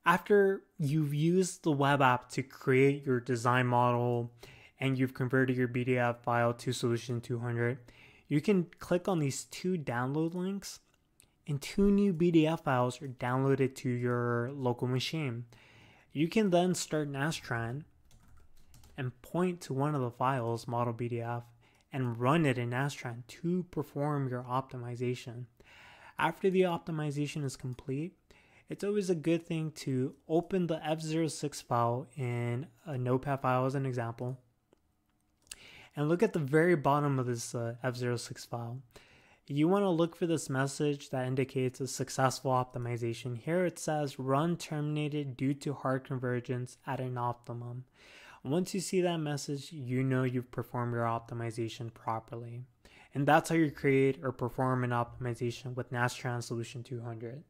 After you've used the web app to create your design model and you've converted your BDF file to Solution 200, you can click on these two download links and two new BDF files are downloaded to your local machine. You can then start Nastran and point to one of the files, model BDF, and run it in Nastran to perform your optimization. After the optimization is complete, it's always a good thing to open the F06 file in a notepad file as an example and look at the very bottom of this F06 file. You want to look for this message that indicates a successful optimization. Here it says run terminated due to hard convergence at an optimum. Once you see that message, you know you've performed your optimization properly. And that's how you create or perform an optimization with Nastran Solution 200.